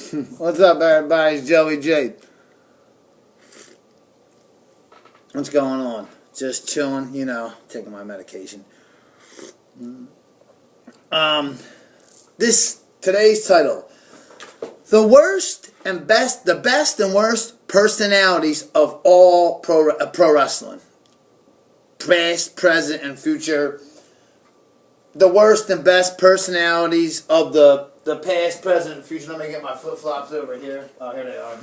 What's up, everybody? It's Joey J. What's going on? Just chilling, taking my medication. Today's title: the best and worst personalities of all pro wrestling, past, present, and future. The worst and best personalities of the past, present, and future. Let me get my flip-flops over here. Oh, here they are.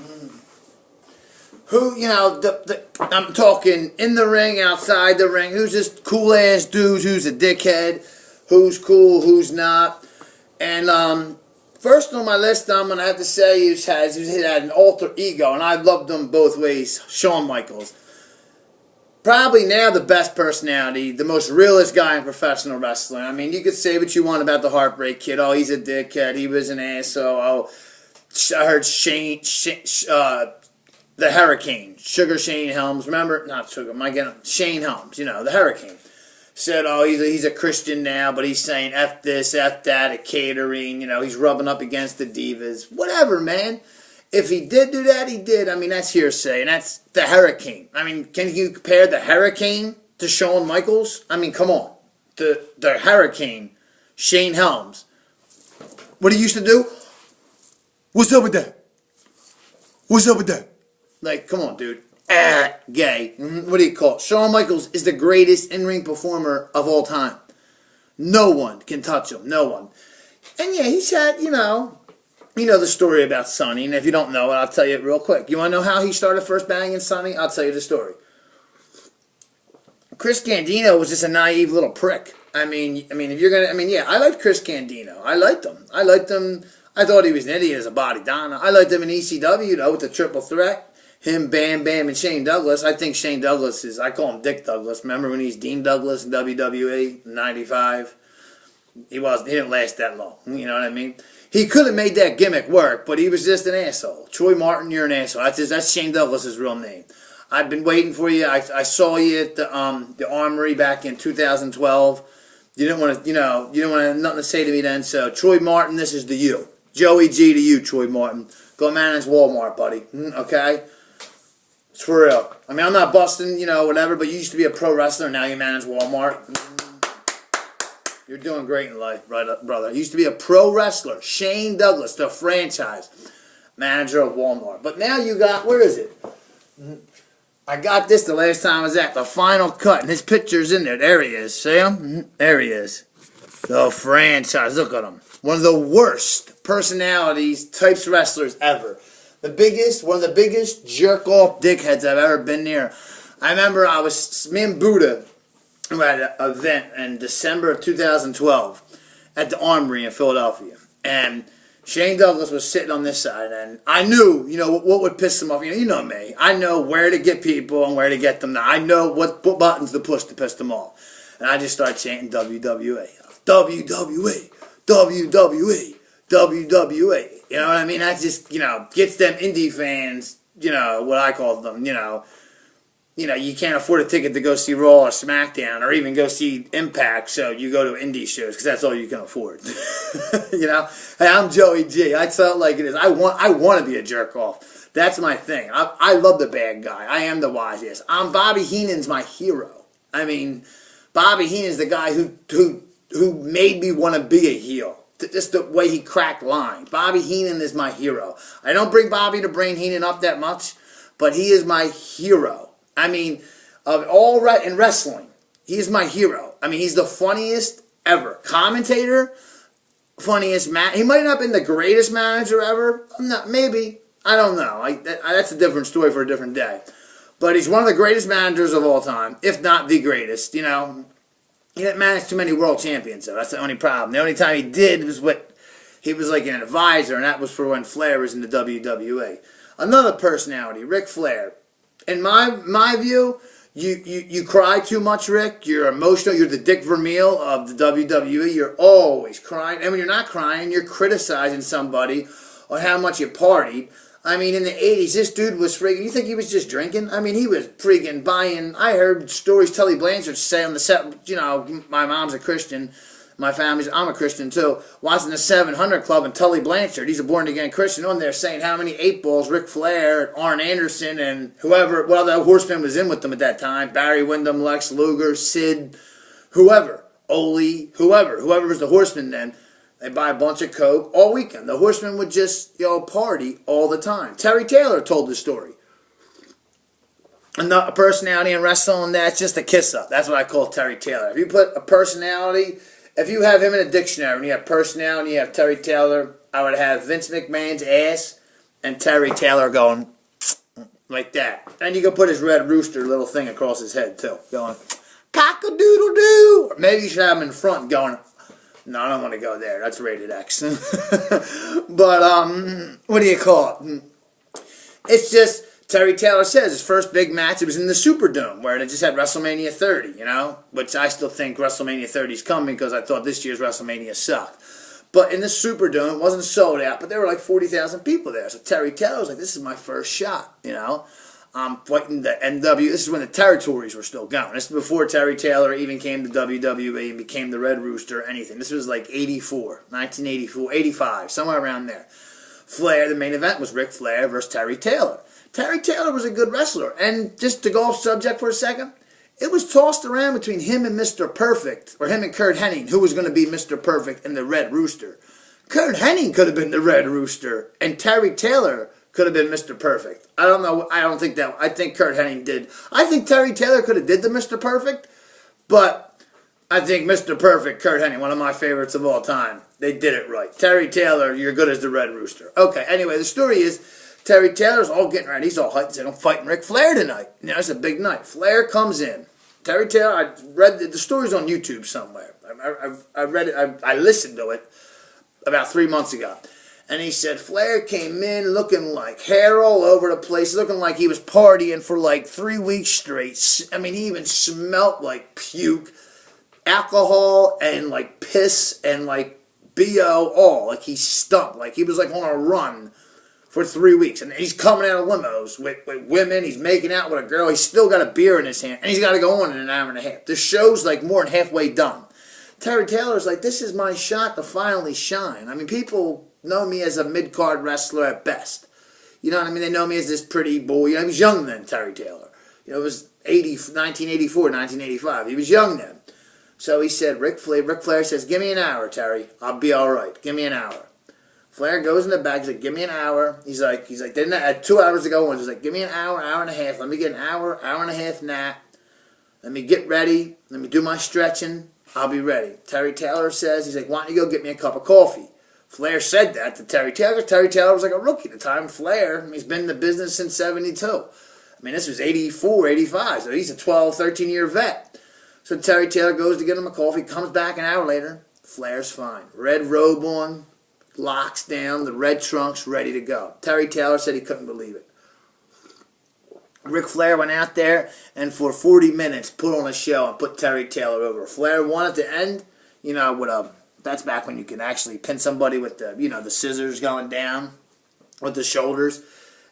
Who, I'm talking in the ring, outside the ring. Who's just cool-ass dudes? Who's a dickhead? Who's cool? Who's not? And first on my list, I'm going to have to say he had an alter ego, and I loved him both ways. Shawn Michaels. Probably now the best personality, the most realist guy in professional wrestling. I mean, you could say what you want about the Heartbreak Kid. Oh, he's a dickhead. He was an asshole. Oh, I heard the Hurricane, Shane Helms. Remember? Not Sugar. Shane Helms. The Hurricane. Said, oh, he's a Christian now, but he's saying F this, F that, at catering. He's rubbing up against the divas. Whatever, man. If he did do that, he did. I mean, that's hearsay, and that's the Hurricane. I mean, can you compare the Hurricane to Shawn Michaels? I mean, come on. The Hurricane, Shane Helms. What he used to do? What's up with that? What's up with that? Like, come on, dude. Gay. What do you call it? Shawn Michaels is the greatest in-ring performer of all time. No one can touch him. No one. And yeah, he's had, you know the story about Sonny, and if you don't know it, I'll tell you it real quick. You want to know how he started first banging Sonny? I'll tell you the story. Chris Candido was just a naive little prick. I mean, if you're gonna, yeah, I liked Chris Candido. I liked him. I thought he was an idiot as a body Donna. I liked him in ECW though with the triple threat. Him, Bam Bam, and Shane Douglas. I think Shane Douglas I call him Dick Douglas. Remember when he's Dean Douglas in WWE in '95? He didn't last that long. You know what I mean? He could have made that gimmick work, but he was just an asshole. Troy Martin, you're an asshole. That's Shane Douglas' real name. I've been waiting for you. I saw you at the Armory back in 2012. You didn't want to, you didn't want to have nothing to say to me then. So Troy Martin, this is to you. Joey G to you, Troy Martin. Go manage Walmart, buddy. Okay? It's for real. I mean, I'm not busting, whatever, but you used to be a pro wrestler, now you manage Walmart. You're doing great in life, brother. Used to be a pro wrestler. Shane Douglas, the franchise manager of Walmart. But now you got, where is it? I got this the last time I was at the Final Cut, and his picture's in there. There he is. See him? There he is. The franchise. Look at him. One of the worst personalities, types wrestlers ever. One of the biggest jerk-off dickheads I've ever been near. I remember me and Buddha were at an event in December of 2012 at the Armory in Philadelphia. And Shane Douglas was sitting on this side, and I knew, what would piss him off. You know me. I know where to get people and where to get them. Now, I know what buttons to push to piss them off. And I just started chanting WWE. WWE. WWE. WWE. You know what I mean? That just, gets them indie fans, what I call them, you can't afford a ticket to go see Raw or SmackDown or even go see Impact, so you go to indie shows because that's all you can afford. Hey, I'm Joey G. I tell it like it is. I want to be a jerk off. That's my thing. I love the bad guy. I am the wisest. Bobby Heenan's my hero. I mean, Bobby Heenan's the guy who made me want to be a heel. Just the way he cracked lines. Bobby Heenan is my hero. I don't bring Bobby the Brain Heenan up that much, but he is my hero. I mean, in wrestling, he is my hero. I mean, he's the funniest ever. Commentator, funniest man. He might not have been the greatest manager ever. Maybe. I don't know. That's a different story for a different day. But he's one of the greatest managers of all time, if not the greatest, He didn't manage too many world champions, though. That's the only problem. The only time he did was he was like an advisor, and that was for when Flair was in the WWE. Another personality, Ric Flair. In my view, you cry too much, Rick. You're emotional. You're the Dick Vermeil of the WWE. You're always crying. And when you're not crying, you're criticizing somebody on how much you partied. I mean, in the 80s, this dude was freaking... You think he was just drinking? I mean, he was freaking buying... I heard stories Tully Blanchard say on the set, my mom's a Christian, my family's, I'm a Christian too, watching the 700 Club and Tully Blanchard, he's a born-again Christian, on there saying how many 8-balls Ric Flair, and Arn Anderson, and whoever, well, the Horseman was in with them at that time, Barry Windham, Lex Luger, Sid, whoever, Ole, whoever was the Horseman then. They buy a bunch of coke all weekend. The Horseman would just, party all the time. Terry Taylor told the story. A personality in wrestling, that's just a kiss-up. That's what I call Terry Taylor. If you put a personality, if you have him in a dictionary, and you have personality, you have Terry Taylor, I would have Vince McMahon's ass and Terry Taylor going like that. And you can put his Red Rooster little thing across his head, too, going cock-a-doodle-doo. Or maybe you should have him in front going, no, I don't want to go there. That's rated X. But, what do you call it? It's just, Terry Taylor says his first big match, it was in the Superdome, where they just had WrestleMania 30, which I still think WrestleMania 30 is coming because I thought this year's WrestleMania sucked. But in the Superdome, it wasn't sold out, but there were like 40,000 people there. So Terry Taylor was like, this is my first shot, I'm fighting the NW. This is when the territories were still going. This is before Terry Taylor even came to WWE and became the Red Rooster or anything. This was like 1984, 85, somewhere around there. Flair, the main event was Ric Flair versus Terry Taylor. Terry Taylor was a good wrestler. And just to go off subject for a second, it was tossed around between him and Mr. Perfect, or him and Kurt Hennig, who was going to be Mr. Perfect and the Red Rooster. Kurt Hennig could have been the Red Rooster, and Terry Taylor could have been Mr. Perfect. I don't know. I don't think that. I think Kurt Hennig did. I think Terry Taylor could have did the Mr. Perfect, but I think Mr. Perfect, Kurt Hennig, one of my favorites of all time, they did it right. Terry Taylor, you're good as the Red Rooster. Okay, anyway, the story is, Terry Taylor's all getting ready. He's all hyped. He's like, I'm fighting Ric Flair tonight. It's a big night. Flair comes in. Terry Taylor, I read the story's on YouTube somewhere. I read it. I listened to it about 3 months ago. And he said Flair came in looking like hair all over the place, looking like he was partying for like 3 weeks straight. I mean, he even smelt like puke, alcohol, and like piss, and like BO, all. Like he stunk. Like he was like on a run for 3 weeks. And he's coming out of limos with women. He's making out with a girl. He's still got a beer in his hand. And he's got to go on in an hour and a half. The show's like more than halfway done. Terry Taylor's like, this is my shot to finally shine. I mean, people know me as a mid-card wrestler at best. You know what I mean? They know me as this pretty boy. He was young then, Terry Taylor. It was 1984, 1985. He was young then. So he said, Ric Flair says, give me an hour, Terry. I'll be all right. Give me an hour. Flair goes in the back. He's like, give me an hour. He's like, then I had 2 hours to go on. He's like, give me an hour, hour and a half. Let me get an hour, hour and a half nap. Let me get ready. Let me do my stretching. I'll be ready. Terry Taylor says, he's like, why don't you go get me a cup of coffee? Flair said that to Terry Taylor. Terry Taylor was like a rookie at the time. Flair, he's been in the business since 72. I mean, this was 84, 85, so he's a 12, 13-year vet. So Terry Taylor goes to get him a coffee, comes back an hour later. Flair's fine. Red robe on, locks down, the red trunks, ready to go. Terry Taylor said he couldn't believe it. Ric Flair went out there and for 40 minutes put on a show and put Terry Taylor over. Flair won at the end, with a... That's back when you can actually pin somebody with the, the scissors going down with the shoulders.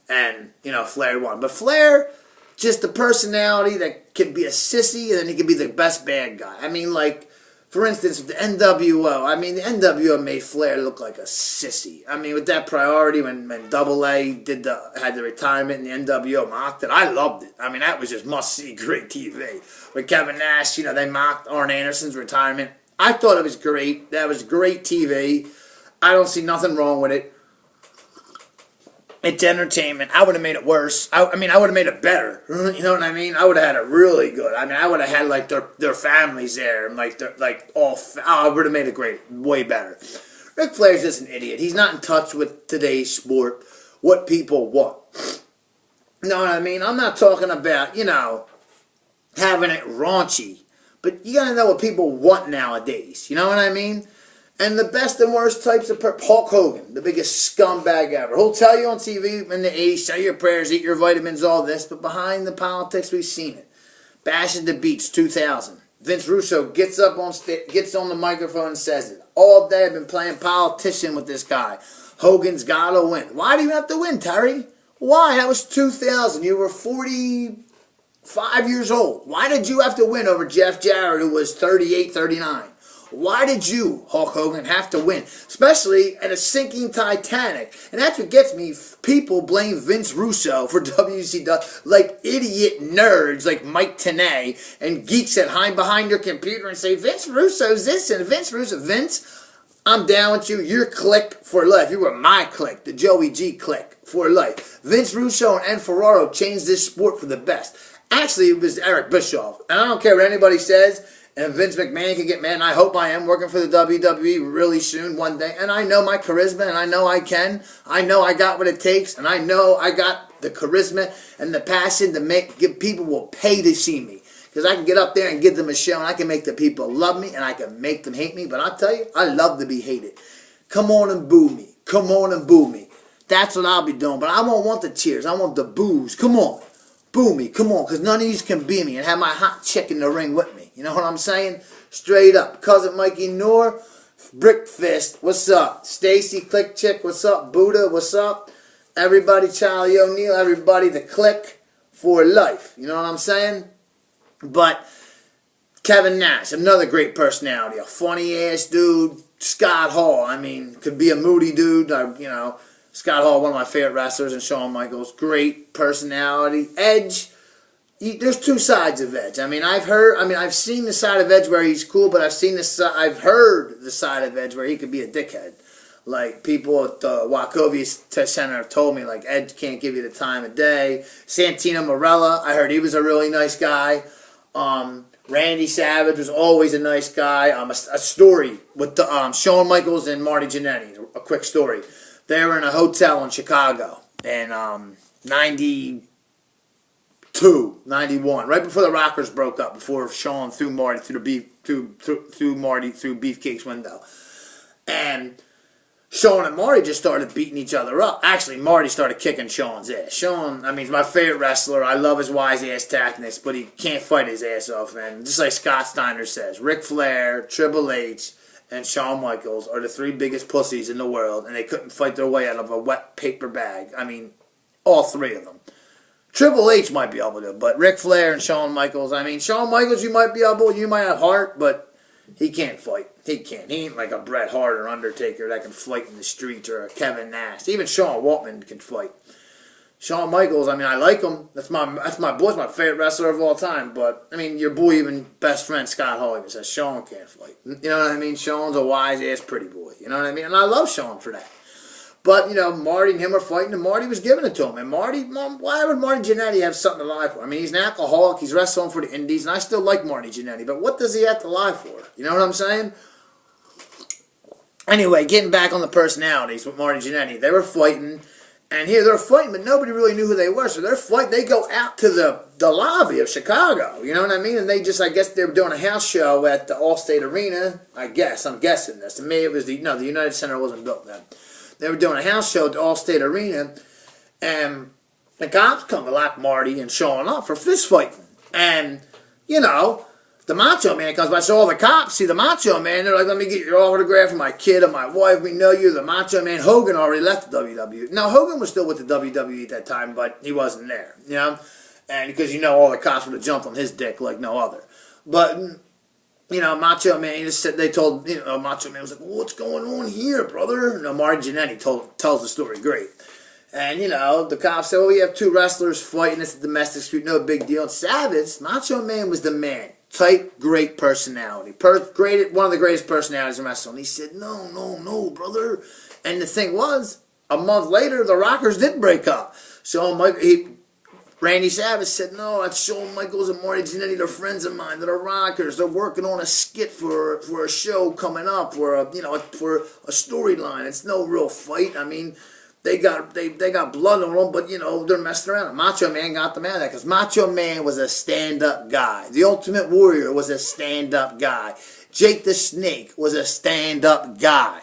And, Flair won. But Flair, just the personality that can be a sissy and then he can be the best bad guy. I mean, like, for instance, the NWO. The NWO made Flair look like a sissy. I mean, with that priority when Double A had the retirement and the NWO mocked it, I loved it. I mean, that was just must-see great TV. With Kevin Nash, they mocked Arn Anderson's retirement. I thought it was great. That was great TV. I don't see nothing wrong with it. It's entertainment. I would have made it worse. I would have made it better. You know what I mean? I would have had it really good. I would have had like their families there and I would have made it great, way better. Ric Flair's just an idiot. He's not in touch with today's sport, what people want. You know what I mean? I'm not talking about having it raunchy. But you gotta know what people want nowadays. You know what I mean? And the best and worst types of Hulk Hogan, the biggest scumbag ever. He'll tell you on TV in the 80s, say your prayers, eat your vitamins, all this. But behind the politics, we've seen it. Bash at the Beach, 2000. Vince Russo gets up on gets on the microphone and says it. All day I've been playing politician with this guy. Hogan's gotta win. Why do you have to win, Terry? Why? That was 2000. You were 45 years old. Why did you have to win over Jeff Jarrett, who was 38, 39? Why did you, Hulk Hogan, have to win? Especially at a sinking Titanic. And that's what gets me. People blame Vince Russo for WCW like idiot nerds like Mike Tenay and geeks that hide behind their computer and say, Vince Russo's this and Vince Russo. Vince, I'm down with you. You're clique for life. You were my clique, the Joey G clique for life. Vince Russo and Ferraro changed this sport for the best. Actually, it was Eric Bischoff. And I don't care what anybody says. And Vince McMahon can get mad, and I hope I am working for the WWE really soon, one day. And I know my charisma, and I know I can. I know I got what it takes, and I know I got the charisma and the passion to give people will pay to see me. Because I can get up there and give them a show, and I can make the people love me, and I can make them hate me. But I'll tell you, I love to be hated. Come on and boo me. Come on and boo me. That's what I'll be doing. But I won't want the cheers. I want the boos. Come on. Boo me, come on, because none of these can beat me and have my hot chick in the ring with me. You know what I'm saying? Straight up. Cousin Mikey Noor, Brickfist, what's up? Stacy, Click Chick, what's up? Buddha, what's up? Everybody, Charlie O'Neill, everybody, the click for life. You know what I'm saying? But Kevin Nash, another great personality, a funny-ass dude. Scott Hall, I mean, could be a moody dude, you know. Scott Hall, one of my favorite wrestlers, and Shawn Michaels, great personality. Edge, there's two sides of Edge. I mean, I've seen the side of Edge where he's cool, but I've heard the side of Edge where he could be a dickhead. Like, people at the Wachovia Center told me, like, Edge can't give you the time of day. Santino Marella, I heard he was a really nice guy. Randy Savage was always a nice guy. A story with the Shawn Michaels and Marty Jannetty, a quick story. They were in a hotel in Chicago in 92, 91, right before the Rockers broke up, before Shawn threw Marty through Beefcake's window. And Shawn and Marty just started beating each other up. Actually, Marty started kicking Shawn's ass. Shawn, I mean, he's my favorite wrestler. I love his wise-ass tactics, but he can't fight his ass off, man. Just like Scott Steiner says, Ric Flair, Triple H, and Shawn Michaels are the three biggest pussies in the world, and they couldn't fight their way out of a wet paper bag. I mean, all three of them. Triple H might be able to, but Ric Flair and Shawn Michaels, I mean, Shawn Michaels, you might be able, you might have heart, but he can't fight. He can't. He ain't like a Bret Hart or Undertaker that can fight in the streets, or a Kevin Nash. Even Sean Waltman can fight. Shawn Michaels, I mean, I like him. That's my boy, my favorite wrestler of all time. But, I mean, your boy, even best friend Scott Hall, even says Shawn can't fight. You know what I mean? Shawn's a wise-ass pretty boy. You know what I mean? And I love Shawn for that. But, you know, Marty and him are fighting, and Marty was giving it to him. And Marty, why would Marty Jannetty have something to lie for? I mean, he's an alcoholic. He's wrestling for the Indies, and I still like Marty Jannetty. But what does he have to lie for? You know what I'm saying? Anyway, getting back on the personalities with Marty Jannetty. They were fighting. And here they're fighting, but nobody really knew who they were. So they're fighting. They go out to the lobby of Chicago. You know what I mean? And they just, I guess they were doing a house show at the Allstate Arena. I'm guessing this. To me, it was the United Center wasn't built then. They were doing a house show at the Allstate Arena. And the cops come to lock Marty and Shawn up for fist fighting. And, you know, the Macho Man comes by, so all the cops see the Macho Man. They're like, let me get your autograph for my kid and my wife. We know you're the Macho Man. Hogan already left the WWE. Now, Hogan was still with the WWE at that time, but he wasn't there, you know? And because, you know, all the cops would have jumped on his dick like no other. But, you know, Macho Man, he just said, they told, you know, Macho Man was like, what's going on here, brother? You know, Marty Jannetty tells the story great. And, you know, the cops said, well, we have two wrestlers fighting. It's a domestic dispute, no big deal. And Savage, Macho Man was the man. Tight, great personality. One of the greatest personalities in wrestling. He said, no, brother. And the thing was, a month later, the Rockers did break up. Randy Savage said, no, that's Shawn Michaels and Marty Jannetty. They're friends of mine. They're the Rockers. They're working on a skit for a show coming up, for a storyline. It's no real fight. I mean, They got blood on them, but, you know, they're messing around. Macho Man got them out of that because Macho Man was a stand-up guy. The Ultimate Warrior was a stand-up guy. Jake the Snake was a stand-up guy.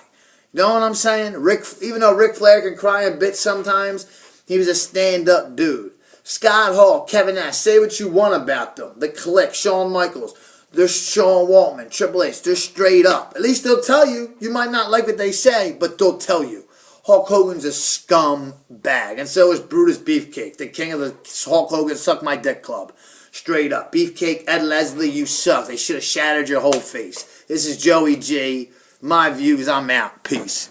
You know what I'm saying? Even though Ric Flair can cry and bitch sometimes, he was a stand-up dude. Scott Hall, Kevin Nash, say what you want about them. The Clique, Shawn Michaels, there's Sean Waltman, Triple H, they're straight up. At least they'll tell you. You might not like what they say, but they'll tell you. Hulk Hogan's a scumbag, and so is Brutus Beefcake, the king of the Hulk Hogan Suck My Dick Club. Straight up. Beefcake, Ed Leslie, you suck. They should have shattered your whole face. This is Joey G. My views, I'm out. Peace.